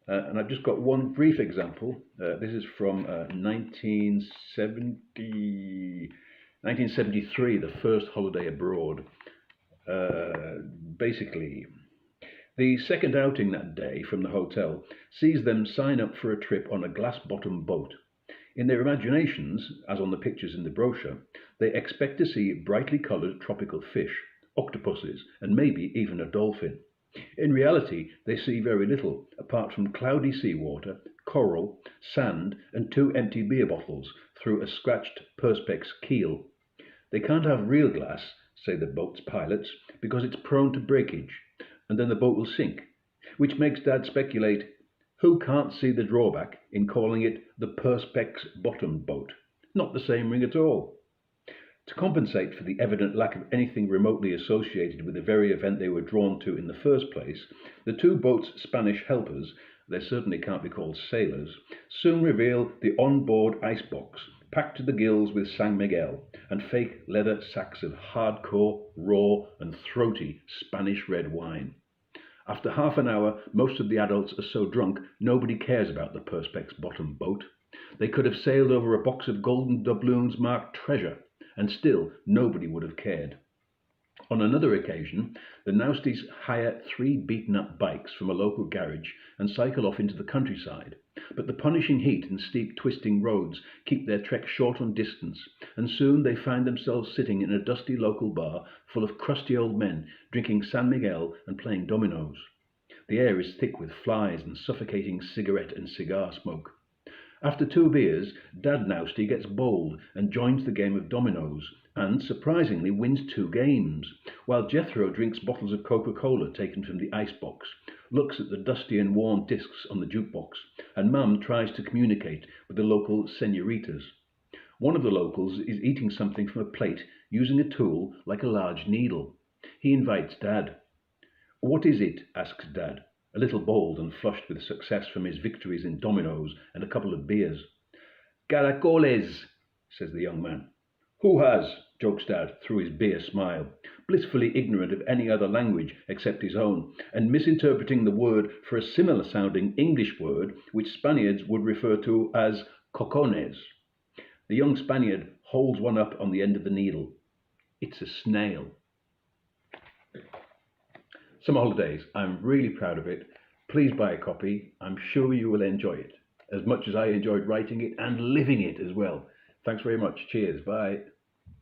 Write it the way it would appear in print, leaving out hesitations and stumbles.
And I've just got one brief example. This is from 1973, the first holiday abroad. Basically, the second outing that day from the hotel sees them sign up for a trip on a glass-bottom boat. In their imaginations, as on the pictures in the brochure, they expect to see brightly coloured tropical fish, octopuses, and maybe even a dolphin. In reality, they see very little, apart from cloudy seawater, coral, sand, and two empty beer bottles through a scratched perspex keel. They can't have real glass, say the boat's pilots, because it's prone to breakage, and then the boat will sink, which makes Dad speculate, who can't see the drawback in calling it the perspex bottom boat? Not the same ring at all. To compensate for the evident lack of anything remotely associated with the very event they were drawn to in the first place, the two boats' Spanish helpers, they certainly can't be called sailors, soon reveal the on-board icebox, packed to the gills with San Miguel and fake leather sacks of hardcore, raw and throaty Spanish red wine. After half an hour, most of the adults are so drunk nobody cares about the perspex bottom boat. They could have sailed over a box of golden doubloons marked treasure, and still nobody would have cared. On another occasion, the Nousties hire 3 beaten-up bikes from a local garage and cycle off into the countryside. But the punishing heat and steep twisting roads keep their trek short on distance, and soon they find themselves sitting in a dusty local bar full of crusty old men drinking San Miguel and playing dominoes. The air is thick with flies and suffocating cigarette and cigar smoke. After 2 beers, Dad Nousty gets bold and joins the game of dominoes, and surprisingly wins 2 games, while Jethro drinks bottles of Coca-Cola taken from the icebox, looks at the dusty and worn discs on the jukebox, and Mum tries to communicate with the local senoritas. One of the locals is eating something from a plate using a tool like a large needle. He invites Dad. "What is it?" asks Dad, a little bold and flushed with success from his victories in dominoes and a couple of beers. "Caracoles," says the young man. "Who has?" jokes Dad through his beer smile, blissfully ignorant of any other language except his own, and misinterpreting the word for a similar-sounding English word which Spaniards would refer to as cocones. The young Spaniard holds one up on the end of the needle. It's a snail. Summer Holidays. I'm really proud of it. Please buy a copy. I'm sure you will enjoy it, as much as I enjoyed writing it and living it as well. Thanks very much. Cheers. Bye.